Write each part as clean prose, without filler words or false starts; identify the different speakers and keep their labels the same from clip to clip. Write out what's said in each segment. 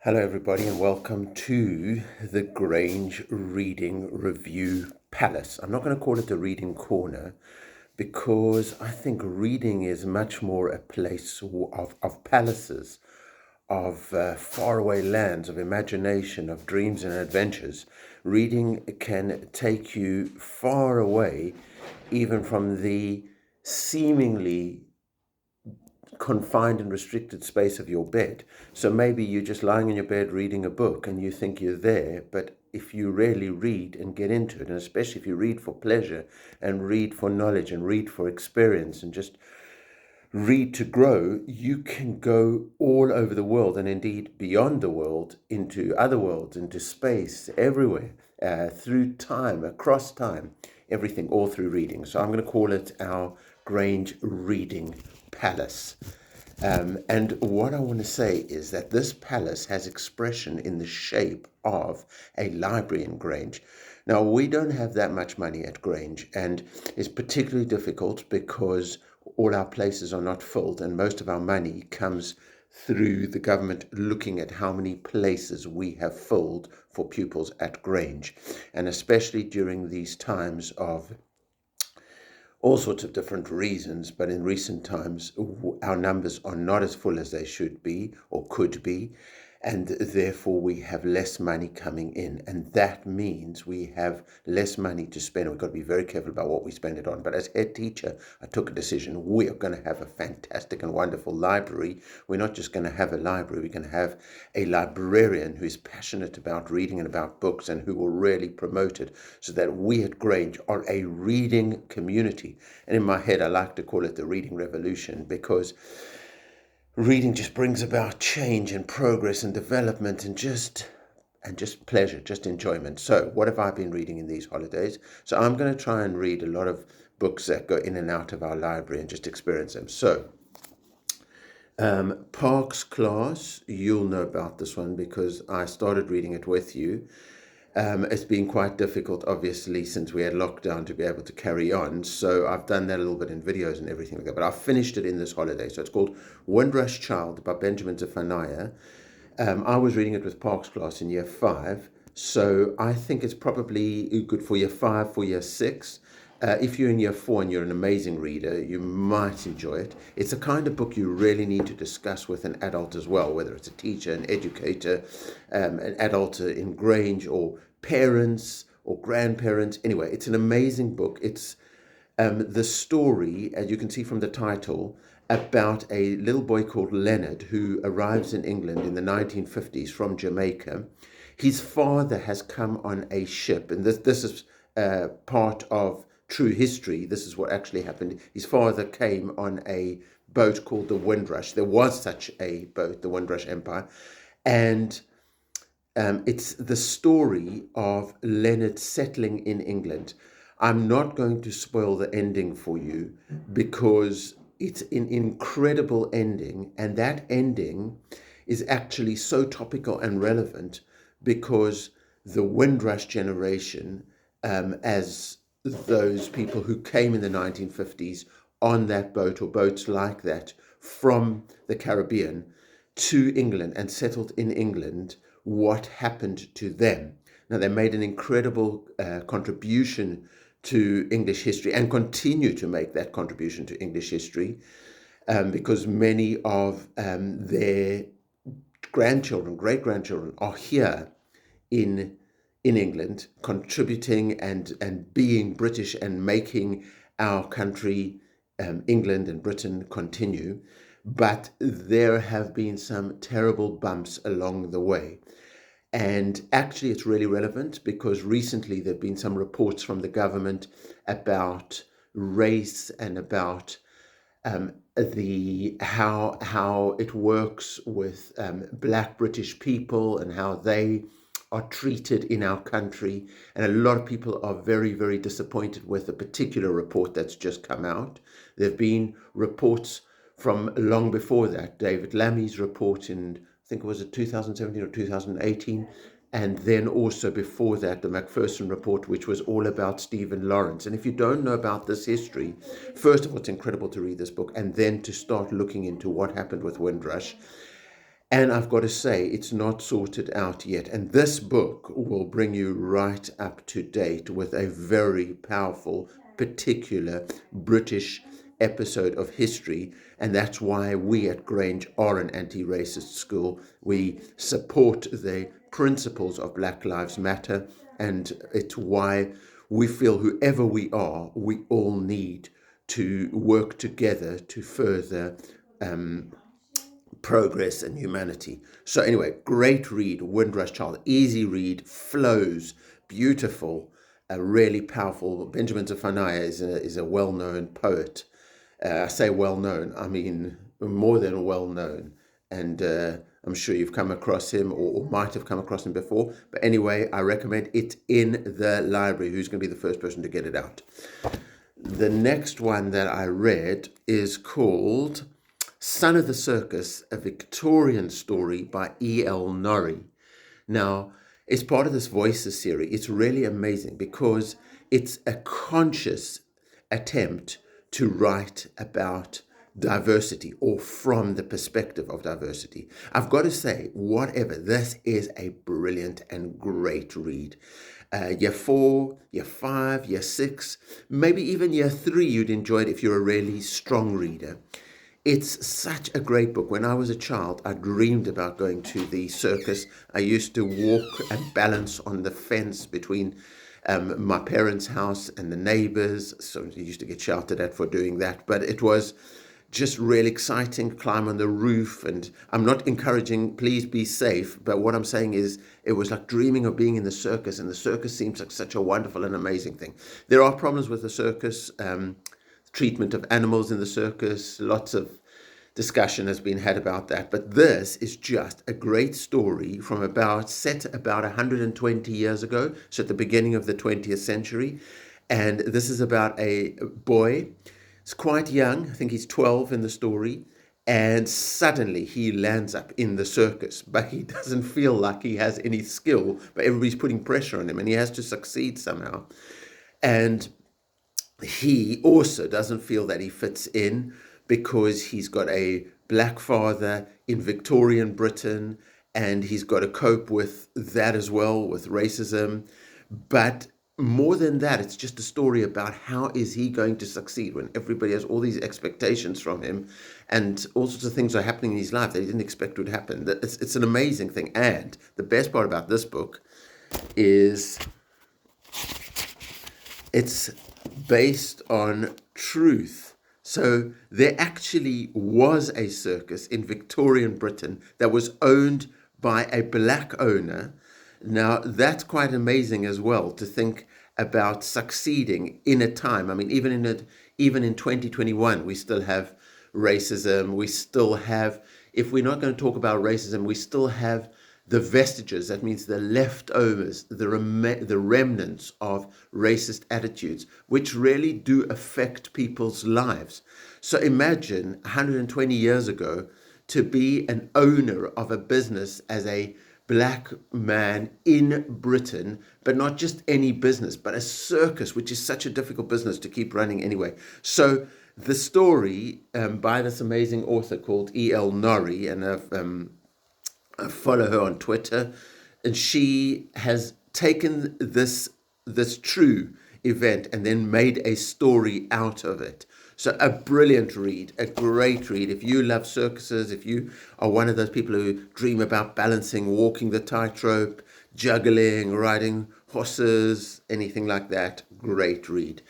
Speaker 1: Hello, everybody, and welcome to the Grange Reading Review Palace. I'm not going to call it the Reading Corner because I think reading is much more a place of palaces, of faraway lands, of imagination, of dreams and adventures. Reading can take you far away, even from the seemingly confined and restricted space of your bed. So maybe you're just lying in your bed reading a book and you think you're there, but if you really read and get into it, and especially if you read for pleasure and read for knowledge and read for experience and just read to grow, you can go all over the world and indeed beyond the world into other worlds, into space, everywhere, through time, across time, everything, all through reading. So I'm going to call it our Grange Reading Palace. And what I want to say is that this palace has expression in the shape of a library in Grange. Now, we don't have that much money at Grange, and it's particularly difficult because all our places are not filled, and most of our money comes through the government looking at how many places we have filled for pupils at Grange. And especially during these times of all sorts of different reasons, but in recent times, our numbers are not as full as they should be or could be, and therefore we have less money coming in, and that means we have less money to spend. We've got to be very careful about what we spend it on. But as head teacher, I took a decision. We are going to have a fantastic and wonderful library. We're not just going to have a library, we're going to have a librarian who is passionate about reading and about books and who will really promote it, so that we at Grange are a reading community. And in my head, I like to call it the reading revolution, because reading just brings about change and progress and development and just pleasure, just enjoyment. So what have I been reading in these holidays? So I'm going to try and read a lot of books that go in and out of our library and just experience them. So Park's Class, you'll know about this one because I started reading it with you. It's been quite difficult, obviously, since we had lockdown to be able to carry on. So I've done that a little bit in videos and everything like that. But I finished it in this holiday. So it's called Windrush Child by Benjamin Zephaniah. I was reading it with Park's Class in year 5. So I think it's probably good for year 5, for year 6. If you're in year 4 and you're an amazing reader, you might enjoy it. It's a kind of book you really need to discuss with an adult as well, whether it's a teacher, an educator, an adult in Grange, or parents or grandparents. Anyway, it's an amazing book. It's the story, as you can see from the title, about a little boy called Leonard who arrives in England in the 1950s from Jamaica. His father has come on a ship, and this is part of true history. This is what actually happened. His father came on a boat called the Windrush. There was such a boat, the Windrush Empire, and it's the story of Leonard settling in England. I'm not going to spoil the ending for you because it's an incredible ending, and that ending is actually so topical and relevant because the Windrush generation, as those people who came in the 1950s on that boat or boats like that from the Caribbean to England and settled in England, what happened to them. Now, they made an incredible contribution to English history and continue to make that contribution to English history because many of their grandchildren, great-grandchildren, are here in England, contributing and being British and making our country, England and Britain, continue. But there have been some terrible bumps along the way. And actually, it's really relevant because recently there have been some reports from the government about race and about how it works with Black British people and how they are treated in our country. And a lot of people are very, very disappointed with a particular report that's just come out. There have been reports from long before that. David Lammy's report in, I think it was 2017 or 2018. And then also before that, the Macpherson report, which was all about Stephen Lawrence. And if you don't know about this history, first of all, it's incredible to read this book and then to start looking into what happened with Windrush. And I've got to say, it's not sorted out yet. And this book will bring you right up to date with a very powerful, particular British episode of history. And that's why we at Grange are an anti racist school. We support the principles of Black Lives Matter. And it's why we feel whoever we are, we all need to work together to further progress and humanity. So anyway, great read, Windrush Child, easy read, flows, beautiful, really powerful. Benjamin Zephaniah is a well-known poet. I say well-known, I mean more than well-known. And I'm sure you've come across him or might have come across him before. But anyway, I recommend it in the library. Who's going to be the first person to get it out? The next one that I read is called Son of the Circus, a Victorian story by E.L. Norrie. Now, it's part of this Voices series. It's really amazing because it's a conscious attempt to write about diversity or from the perspective of diversity. I've got to say, whatever, this is a brilliant and great read. Year 4, year 5, year 6, maybe even year 3, you'd enjoy it if you're a really strong reader. It's such a great book. When I was a child, I dreamed about going to the circus. I used to walk and balance on the fence between my parents' house and the neighbors. So I used to get shouted at for doing that. But it was just really exciting, climb on the roof. And I'm not encouraging, please be safe. But what I'm saying is it was like dreaming of being in the circus. And the circus seems like such a wonderful and amazing thing. There are problems with the circus. Treatment of animals in the circus, lots of discussion has been had about that, but this is just a great story from set about 120 years ago, so at the beginning of the 20th century. And this is about a boy. He's quite young, I think he's 12 in the story, and suddenly he lands up in the circus, but he doesn't feel like he has any skill, but everybody's putting pressure on him and he has to succeed somehow. And he also doesn't feel that he fits in because he's got a black father in Victorian Britain and he's got to cope with that as well, with racism. But more than that, it's just a story about how is he going to succeed when everybody has all these expectations from him and all sorts of things are happening in his life that he didn't expect would happen. It's an amazing thing. And the best part about this book is it's based on truth. So there actually was a circus in Victorian Britain that was owned by a black owner. Now, that's quite amazing as well to think about succeeding in a time. I mean, even in 2021, we still have racism. We still have, if we're not going to talk about racism, we still have the vestiges, that means the leftovers, the remnants of racist attitudes, which really do affect people's lives. So imagine 120 years ago to be an owner of a business as a black man in Britain, but not just any business, but a circus, which is such a difficult business to keep running anyway. So the story by this amazing author called E.L. Norrie, and I follow her on Twitter, and she has taken this true event and then made a story out of it. So a brilliant read, a great read. If you love circuses, if you are one of those people who dream about balancing, walking the tightrope, juggling, riding horses, anything like that, great read.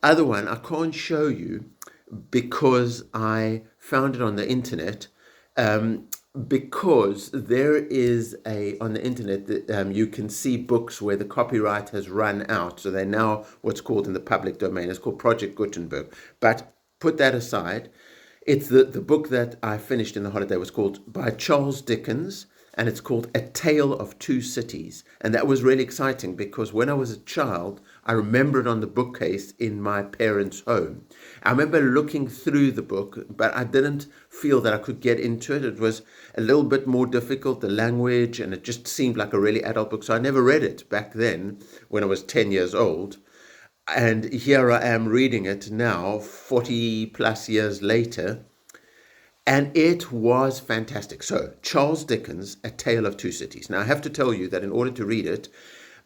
Speaker 1: Other one I can't show you because I found it on the internet. Because there is on the internet that you can see books where the copyright has run out. So they're now what's called in the public domain. It's called Project Gutenberg. But put that aside. It's the book that I finished in the holiday was called by Charles Dickens, and it's called A Tale of Two Cities. And that was really exciting because when I was a child, I remember it on the bookcase in my parents' home. I remember looking through the book, but I didn't feel that I could get into it. It was a little bit more difficult, the language, and it just seemed like a really adult book. So I never read it back then when I was 10 years old. And here I am reading it now, 40 plus years later. And it was fantastic. So, Charles Dickens, A Tale of Two Cities. Now, I have to tell you that in order to read it,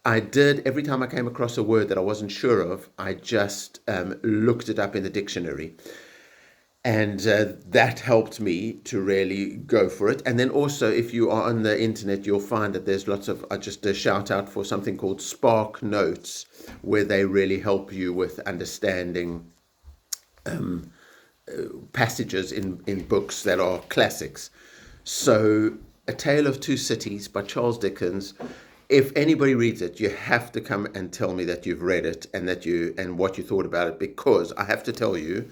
Speaker 1: I did, every time I came across a word that I wasn't sure of, I just looked it up in the dictionary. And that helped me to really go for it. And then also, if you are on the internet, you'll find that there's lots of, just a shout out for something called Spark Notes, where they really help you with understanding passages in books that are classics. So, A Tale of Two Cities by Charles Dickens. If anybody reads it, you have to come and tell me that you've read it and that you and what you thought about it, because I have to tell you,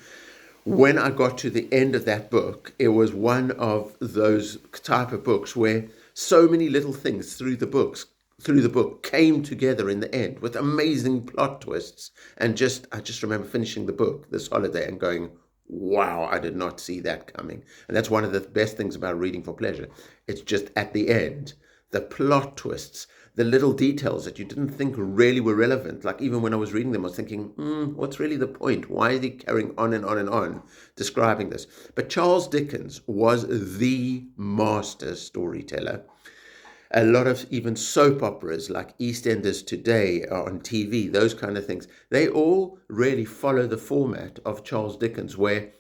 Speaker 1: when I got to the end of that book, it was one of those type of books where so many little things through the book came together in the end with amazing plot twists. And I just remember finishing the book this holiday and going, wow, I did not see that coming. And that's one of the best things about reading for pleasure. It's just at the end, the plot twists, the little details that you didn't think really were relevant. Like even when I was reading them, I was thinking, what's really the point? Why is he carrying on and on and on describing this? But Charles Dickens was the master storyteller. A lot of even soap operas like EastEnders today are on TV, those kind of things, they all really follow the format of Charles Dickens, where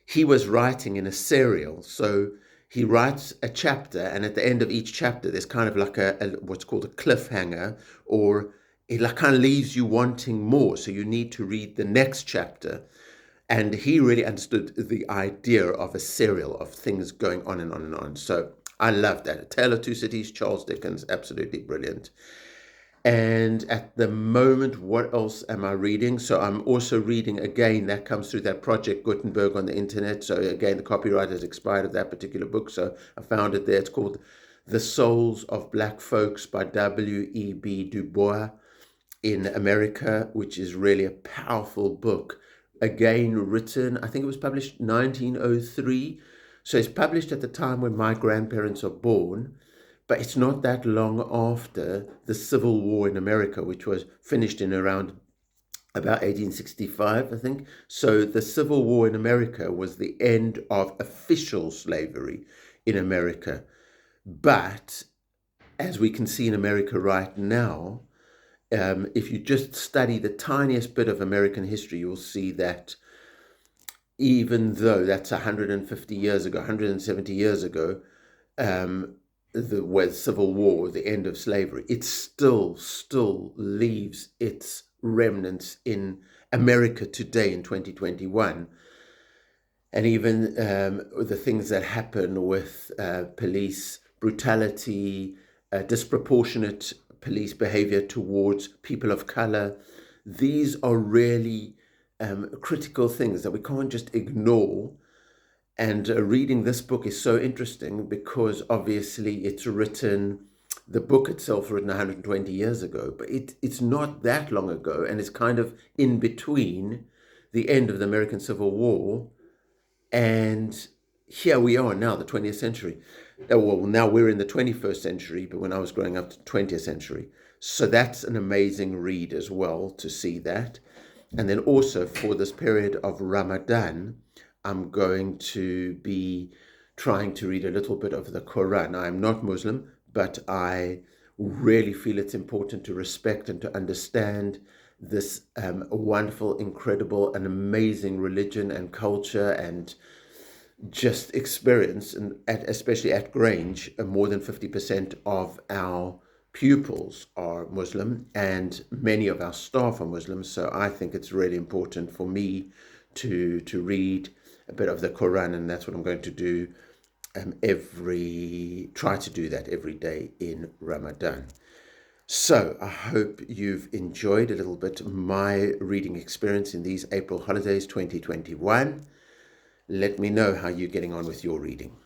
Speaker 1: he was writing in a serial. So he writes a chapter, and at the end of each chapter, there's kind of like a what's called a cliffhanger, or it like kind of leaves you wanting more. So you need to read the next chapter. And he really understood the idea of a serial of things going on and on and on. So I love that. A Tale of Two Cities, Charles Dickens, absolutely brilliant. And at the moment, what else am I reading? So I'm also reading, again, that comes through that Project Gutenberg on the internet. So again, the copyright has expired of that particular book. So I found it there. It's called The Souls of Black Folks by W.E.B. Du Bois in America, which is really a powerful book. Again, written, I think it was published 1903. So it's published at the time when my grandparents are born, but it's not that long after the Civil War in America, which was finished in around about 1865, I think. So the Civil War in America was the end of official slavery in America. But as we can see in America right now, if you just study the tiniest bit of American history, you'll see that even though that's 150 years ago, 170 years ago, with Civil War, the end of slavery, it still leaves its remnants in America today in 2021. And even the things that happen with police brutality, disproportionate police behavior towards people of color, these are really critical things that we can't just ignore. And reading this book is so interesting because obviously it's written, the book itself written 120 years ago, but it's not that long ago, and it's kind of in between the end of the American Civil War and here we are now, the 20th century. Well, now we're in the 21st century, but when I was growing up, the 20th century. So that's an amazing read as well to see that. And then also for this period of Ramadan, I'm going to be trying to read a little bit of the Quran. I'm not Muslim, but I really feel it's important to respect and to understand this wonderful, incredible, and amazing religion and culture and just experience. And especially at Grange, more than 50% of our pupils are Muslim and many of our staff are Muslims. So I think it's really important for me to read a bit of the Quran, and that's what I'm going to do try to do that every day in Ramadan. So I hope you've enjoyed a little bit my reading experience in these April holidays 2021. Let me know how you're getting on with your reading.